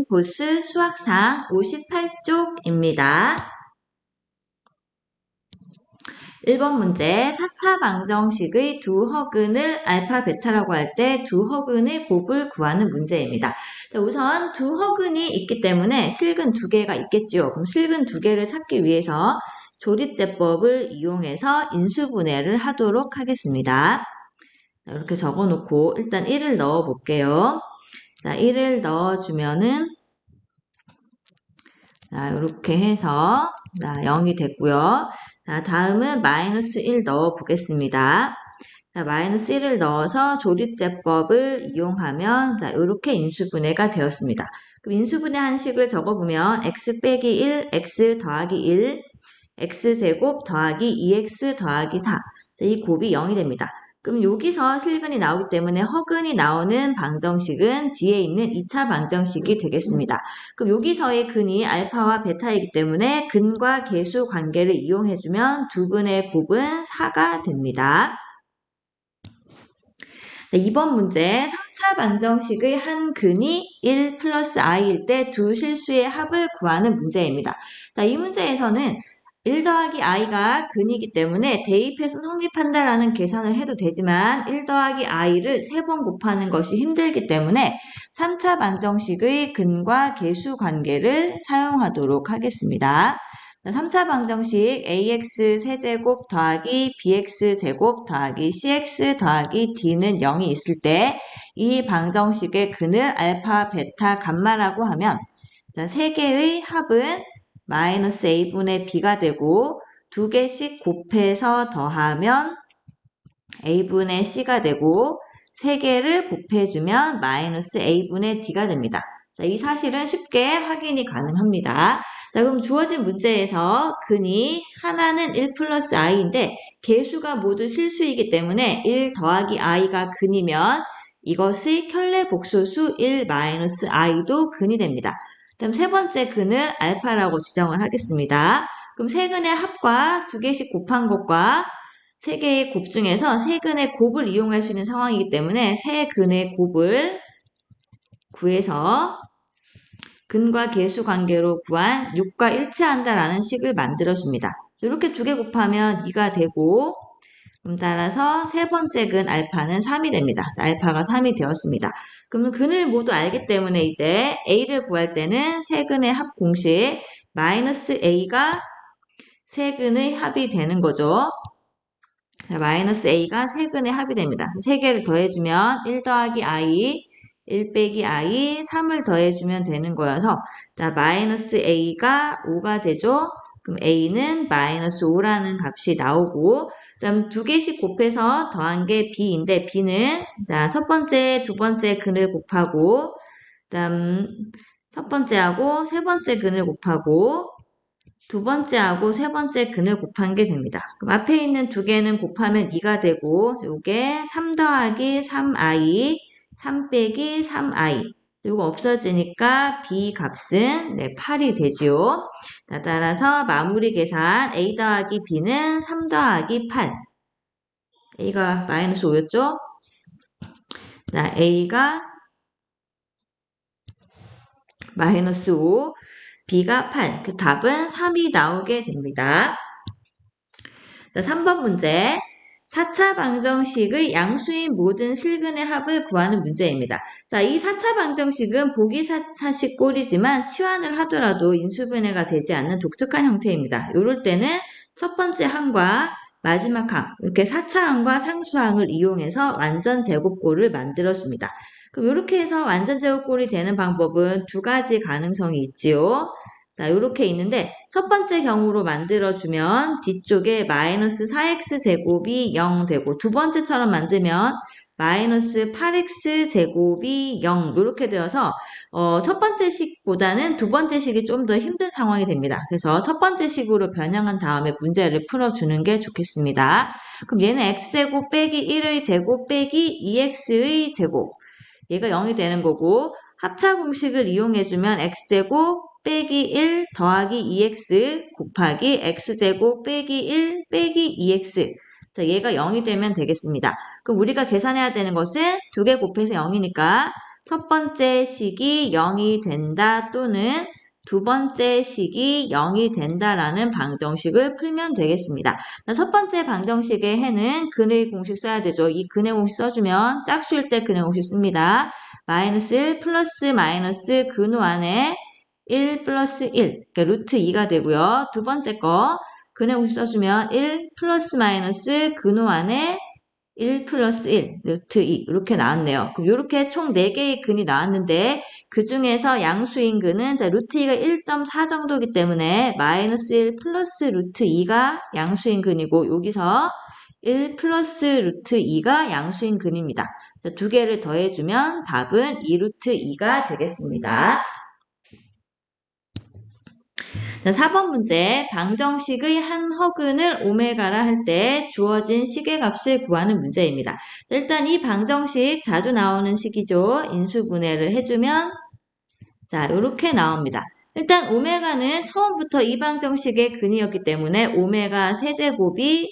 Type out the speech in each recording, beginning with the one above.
보스 수학상 58쪽입니다. 1번 문제 4차 방정식의 두 허근을 알파, 베타라고 할 때 두 허근의 곱을 구하는 문제입니다. 자, 우선 두 허근이 있기 때문에 실근 두 개가 있겠지요. 그럼 실근 두 개를 찾기 위해서 조립제법을 이용해서 인수분해를 하도록 하겠습니다. 자, 이렇게 적어놓고 일단 1을 넣어 볼게요. 자, 1을 넣어주면은 자, 이렇게 해서 자, 0이 됐고요. 자, 다음은 마이너스 1 넣어 보겠습니다. 자, 마이너스 1을 넣어서 조립제법을 이용하면 자, 이렇게 인수분해가 되었습니다. 그럼 인수분해 한식을 적어보면 x 빼기 1, x 더하기 1, x제곱 더하기 2x 더하기 4. 자, 이 곱이 0이 됩니다. 그럼 여기서 실근이 나오기 때문에 허근이 나오는 방정식은 뒤에 있는 2차 방정식이 되겠습니다. 그럼 여기서의 근이 알파와 베타이기 때문에 근과 계수 관계를 이용해주면 두 근의 곱은 4가 됩니다. 2번 문제 3차 방정식의 한 근이 1 플러스 i일 때 두 실수의 합을 구하는 문제입니다. 자, 이 문제에서는 1 더하기 i가 근이기 때문에 대입해서 성립한다라는 계산을 해도 되지만 1 더하기 i를 3번 곱하는 것이 힘들기 때문에 3차 방정식의 근과 계수 관계를 사용하도록 하겠습니다. 3차 방정식 ax 세제곱 더하기 bx제곱 더하기 cx 더하기 d는 0이 있을 때 이 방정식의 근을 알파, 베타, 감마라고 하면 자, 3개의 합은 마이너스 a분의 b가 되고 2개씩 곱해서 더하면 a분의 c가 되고 3개를 곱해주면 마이너스 a분의 d가 됩니다. 자, 이 사실은 쉽게 확인이 가능합니다. 자, 그럼 주어진 문제에서 근이 하나는 1 플러스 i인데 개수가 모두 실수이기 때문에 1 더하기 i가 근이면 이것의 켤레 복소수 1 마이너스 i도 근이 됩니다. 그럼 세 번째 근을 알파라고 지정을 하겠습니다. 그럼 세 근의 합과 2개씩 곱한 것과 3개의 곱 중에서 3근의 곱을 이용할 수 있는 상황이기 때문에 3근의 곱을 구해서 근과 계수 관계로 구한 6과 일치한다라는 식을 만들어줍니다. 이렇게 2개 곱하면 2가 되고 따라서 세 번째 근 알파는 3이 됩니다. 알파가 3이 되었습니다. 그러면 근을 모두 알기 때문에 이제 a를 구할 때는 세 근의 합 공식 마이너스 a가 세 근의 합이 되는 거죠. 자, 마이너스 a가 세 근의 합이 됩니다. 세 개를 더해주면 1 더하기 i, 1 빼기 i, 3을 더해주면 되는 거여서 자, 마이너스 a가 5가 되죠. 그럼 a는 마이너스 5라는 값이 나오고 그다음 2개씩 곱해서 더한 게 b인데 b는 자, 첫 번째, 두 번째 근을 곱하고 그다음 첫 번째하고 세 번째 근을 곱하고 두 번째하고 세 번째 근을 곱한 게 됩니다. 그럼 앞에 있는 2개는 곱하면 2가 되고 요게 3 더하기 3i, 3 빼기 3i 요거 없어지니까 b 값은 8이 되죠. 따라서 마무리 계산 a 더하기 b는 3 더하기 8 a가 마이너스 5였죠. 자, a가 마이너스 5 b가 8. 그 답은 3이 나오게 됩니다. 자, 3번 문제. 4차 방정식의 양수인 모든 실근의 합을 구하는 문제입니다. 자, 이 4차 방정식은 보기 사식 꼴이지만 치환을 하더라도 인수분해가 되지 않는 독특한 형태입니다. 이럴 때는 첫 번째 항과 마지막 항, 이렇게 4차 항과 상수항을 이용해서 완전 제곱꼴을 만들어줍니다. 그럼 이렇게 해서 완전 제곱꼴이 되는 방법은 두 가지 가능성이 있지요. 자, 이렇게 있는데 첫 번째 경우로 만들어주면 뒤쪽에 마이너스 4x 제곱이 0 되고 두 번째처럼 만들면 마이너스 8x 제곱이 0 이렇게 되어서 첫 번째 식보다는 두 번째 식이 좀 더 힘든 상황이 됩니다. 그래서 첫 번째 식으로 변형한 다음에 문제를 풀어주는 게 좋겠습니다. 그럼 얘는 x제곱 빼기 1의 제곱 빼기 2x의 제곱 얘가 0이 되는 거고 합차 공식을 이용해주면 x제곱 빼기 1 더하기 2x 곱하기 x제곱 빼기 1 빼기 2x 자, 얘가 0이 되면 되겠습니다. 그럼 우리가 계산해야 되는 것은 2개 곱해서 0이니까 첫 번째 식이 0이 된다 또는 두 번째 식이 0이 된다라는 방정식을 풀면 되겠습니다. 첫 번째 방정식의 해는 근의 공식 써야 되죠. 이 근의 공식 써주면 짝수일 때 근의 공식 씁니다. 마이너스 1 플러스 마이너스 근호 안에 1 플러스 1, 그러니까 루트 2가 되고요. 두 번째 거 근의 공식 써주면 1 플러스 마이너스 근호 안에 1 플러스 1, 루트 2 이렇게 나왔네요. 그럼 이렇게 총 4개의 근이 나왔는데 그 중에서 양수인 근은 루트 2가 1.4 정도이기 때문에 마이너스 1 플러스 루트 2가 양수인 근이고 여기서 1 플러스 루트 2가 양수인 근입니다. 두 개를 더해주면 답은 2 루트 2가 되겠습니다. 자, 4번 문제. 방정식의 한 허근을 오메가라 할 때 주어진 식의 값을 구하는 문제입니다. 자, 일단 이 방정식 자주 나오는 식이죠. 인수분해를 해주면 자, 이렇게 나옵니다. 일단 오메가는 처음부터 이 방정식의 근이었기 때문에 오메가 세제곱이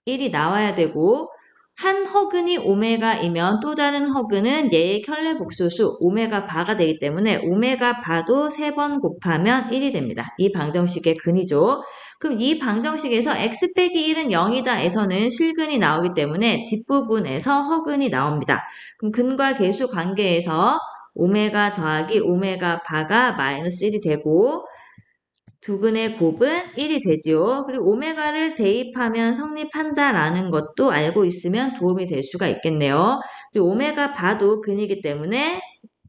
1이 나와야 되고 한 허근이 오메가이면 또 다른 허근은 얘의 켤레 복소수 오메가 바가 되기 때문에 오메가 바도 3번 곱하면 1이 됩니다. 이 방정식의 근이죠. 그럼 이 방정식에서 x 빼기 1은 0이다 에서는 실근이 나오기 때문에 뒷부분에서 허근이 나옵니다. 그럼 근과 계수 관계에서 오메가 더하기 오메가 바가 마이너스 1이 되고 두 근의 곱은 1이 되지요. 그리고 오메가를 대입하면 성립한다라는 것도 알고 있으면 도움이 될 수가 있겠네요. 그리고 오메가 바도 근이기 때문에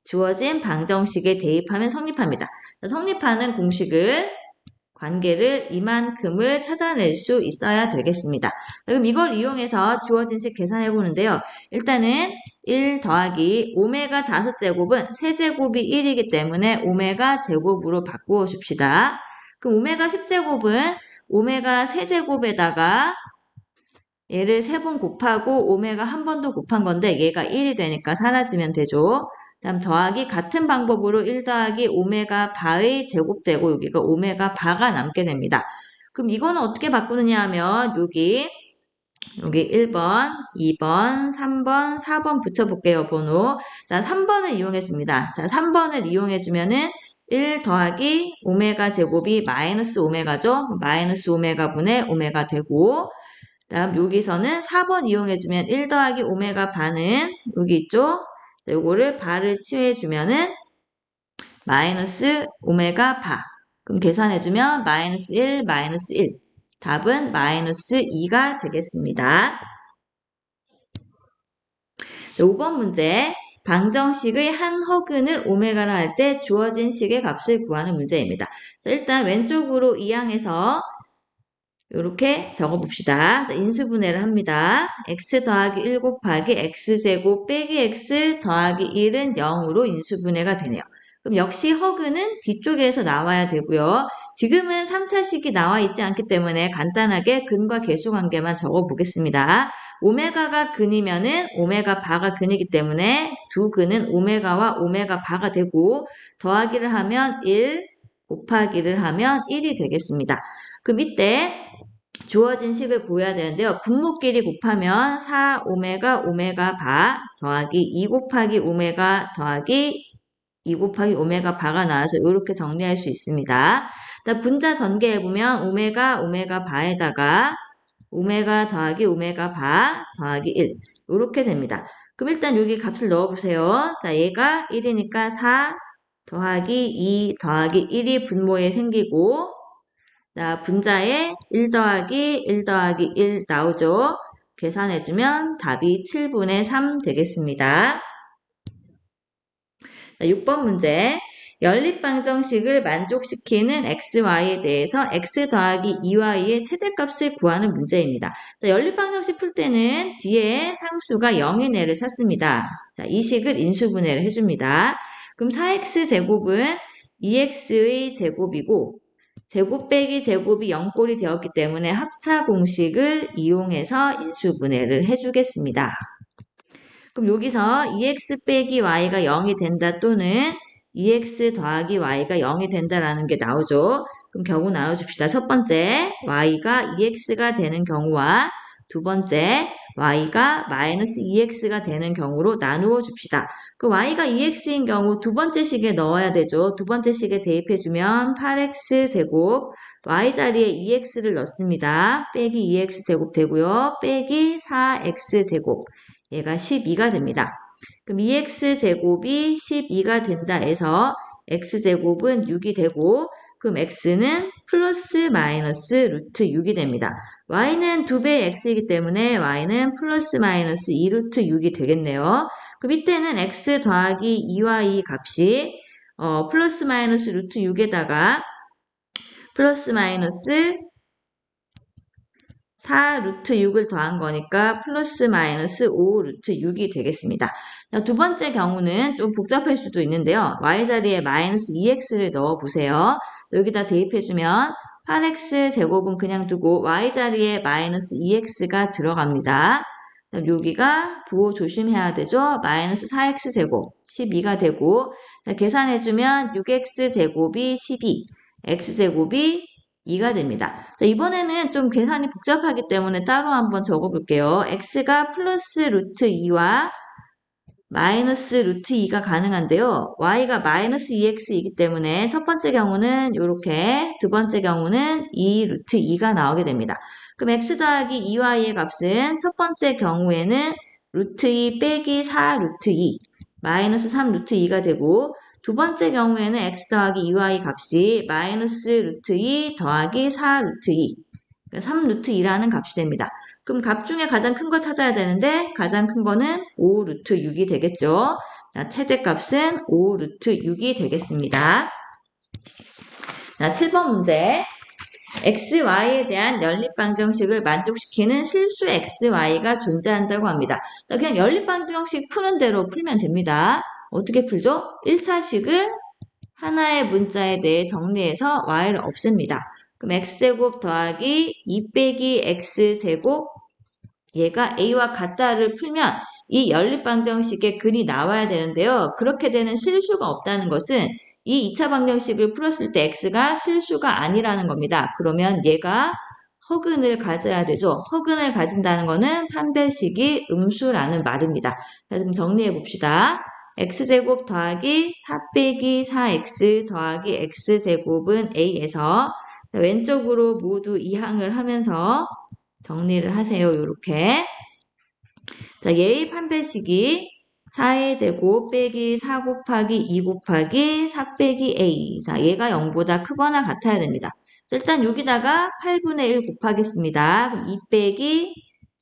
주어진 방정식에 대입하면 성립합니다. 성립하는 공식을 관계를 이만큼을 찾아낼 수 있어야 되겠습니다. 그럼 이걸 이용해서 주어진 식 계산해 보는데요. 일단은 1 더하기 오메가 5제곱은 세제곱이 1이기 때문에 오메가 제곱으로 바꾸어 줍시다. 그럼 오메가 10제곱은 오메가 세제곱에다가 얘를 3번 곱하고 오메가 한 번 더 곱한 건데 얘가 1이 되니까 사라지면 되죠. 다음 더하기 같은 방법으로 1 더하기 오메가 바의 제곱되고 여기가 오메가 바가 남게 됩니다. 그럼 이거는 어떻게 바꾸느냐 하면 여기 1번, 2번, 3번, 4번 붙여볼게요. 번호. 자, 3번을 이용해 줍니다. 자, 3번을 이용해 주면은 1 더하기 오메가 제곱이 마이너스 오메가죠. 마이너스 오메가 분의 오메가 되고 다음 여기서는 4번 이용해주면 1 더하기 오메가 바는 여기 있죠. 자, 요거를 바를 치워주면은 마이너스 오메가 바. 그럼 계산해주면 마이너스 1, 마이너스 1. 답은 마이너스 2가 되겠습니다. 5번 문제. 방정식의 한 허근을 오메가라 할 때 주어진 식의 값을 구하는 문제입니다. 자, 일단 왼쪽으로 이항해서 이렇게 적어봅시다. 인수분해를 합니다. x 더하기 1 곱하기 x제곱 빼기 x 더하기 1은 0으로 인수분해가 되네요. 그럼 역시 허근은 뒤쪽에서 나와야 되고요. 지금은 3차식이 나와 있지 않기 때문에 간단하게 근과 계수 관계만 적어보겠습니다. 오메가가 근이면은 오메가 바가 근이기 때문에 두 근은 오메가와 오메가 바가 되고 더하기를 하면 1, 곱하기를 하면 1이 되겠습니다. 그럼 이때 주어진 식을 구해야 되는데요. 분모끼리 곱하면 4 오메가 오메가 바 더하기 2 곱하기 오메가 더하기 2 곱하기 오메가 바가 나와서 이렇게 정리할 수 있습니다. 분자 전개해보면 오메가 오메가 바에다가 오메가 더하기 오메가 바 더하기 1 이렇게 됩니다. 그럼 일단 여기 값을 넣어보세요. 자, 얘가 1이니까 4 더하기 2 더하기 1이 분모에 생기고 자, 분자에 1 더하기 1 더하기 1 나오죠. 계산해주면 답이 7분의 3 되겠습니다. 자, 6번 문제. 연립방정식을 만족시키는 xy에 대해서 x 더하기 2y의 최대값을 구하는 문제입니다. 자, 연립방정식 풀 때는 뒤에 상수가 0인 애를 찾습니다. 자, 이 식을 인수분해를 해줍니다. 그럼 4x제곱은 2x의 제곱이고 제곱 빼기 제곱이 0꼴이 되었기 때문에 합차 공식을 이용해서 인수분해를 해주겠습니다. 그럼 여기서 2x 빼기 y가 0이 된다 또는 2x 더하기 y가 0이 된다라는 게 나오죠. 그럼 경우 나눠줍시다. 첫 번째 y가 2x가 되는 경우와 두 번째 y가 마이너스 2x가 되는 경우로 나누어 줍시다. 그 y가 2x인 경우 두 번째 식에 넣어야 되죠. 두 번째 식에 대입해주면 8x제곱 y 자리에 2x를 넣습니다. 빼기 2x제곱 되고요. 빼기 4x제곱 얘가 12가 됩니다. 그럼 2x제곱이 12가 된다 해서 x제곱은 6이 되고 그럼 x는 플러스 마이너스 루트 6이 됩니다. y는 2배의 x이기 때문에 y는 플러스 마이너스 2 루트 6이 되겠네요. 그럼 이때는 x 더하기 2와 2 값이 플러스 마이너스 루트 6에다가 플러스 마이너스 4 루트 6을 더한 거니까 플러스 마이너스 5 루트 6이 되겠습니다. 두 번째 경우는 좀 복잡할 수도 있는데요. y 자리에 마이너스 2x를 넣어보세요. 여기다 대입해주면 8x 제곱은 그냥 두고 y 자리에 마이너스 2x가 들어갑니다. 여기가 부호 조심해야 되죠. 마이너스 4x 제곱 12가 되고 계산해주면 6x 제곱이 12, x 제곱이 2가 됩니다. 자, 이번에는 좀 계산이 복잡하기 때문에 따로 한번 적어볼게요. x가 플러스 루트 2와 마이너스 루트 2가 가능한데요. y가 마이너스 2x이기 때문에 첫 번째 경우는 이렇게, 두 번째 경우는 2 루트 2가 나오게 됩니다. 그럼 x 더하기 2y의 값은 첫 번째 경우에는 루트 2 빼기 4 루트 2 마이너스 3 루트 2가 되고 두 번째 경우에는 x 더하기 2y 값이 마이너스 루트 2 더하기 4 루트 2 3 루트 2라는 값이 됩니다. 그럼 값 중에 가장 큰 거 찾아야 되는데 가장 큰 거는 5 루트 6이 되겠죠. 최대값은 5 루트 6이 되겠습니다. 자, 7번 문제. x, y에 대한 연립방정식을 만족시키는 실수 x, y가 존재한다고 합니다. 그냥 연립방정식 푸는 대로 풀면 됩니다. 어떻게 풀죠? 1차식은 하나의 문자에 대해 정리해서 y를 없앱니다. 그럼 x제곱 더하기 2 빼기 x제곱 얘가 a와 같다를 풀면 이 연립방정식의 근이 나와야 되는데요. 그렇게 되는 실수가 없다는 것은 이 2차 방정식을 풀었을 때 x가 실수가 아니라는 겁니다. 그러면 얘가 허근을 가져야 되죠. 허근을 가진다는 것은 판별식이 음수라는 말입니다. 그래서 좀 정리해 봅시다. x제곱 더하기 4 빼기 4x 더하기 x제곱은 a에서 왼쪽으로 모두 이항을 하면서 정리를 하세요. 이렇게. 자, 얘의 판별식이 4의 제곱 빼기 4 곱하기 2 곱하기 4 빼기 a. 자, 얘가 0보다 크거나 같아야 됩니다. 일단 여기다가 8분의 1 곱하겠습니다. 그럼 2 빼기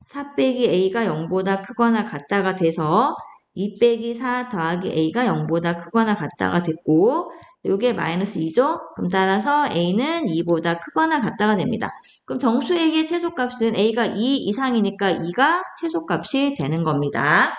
4 빼기 a가 0보다 크거나 같다가 돼서 2 빼기 4 더하기 a가 0보다 크거나 같다가 됐고 요게 마이너스 2죠? 그럼 따라서 a는 2보다 크거나 같다가 됩니다. 그럼 정수액의 최소값은 a가 2 이상이니까 2가 최소값이 되는 겁니다.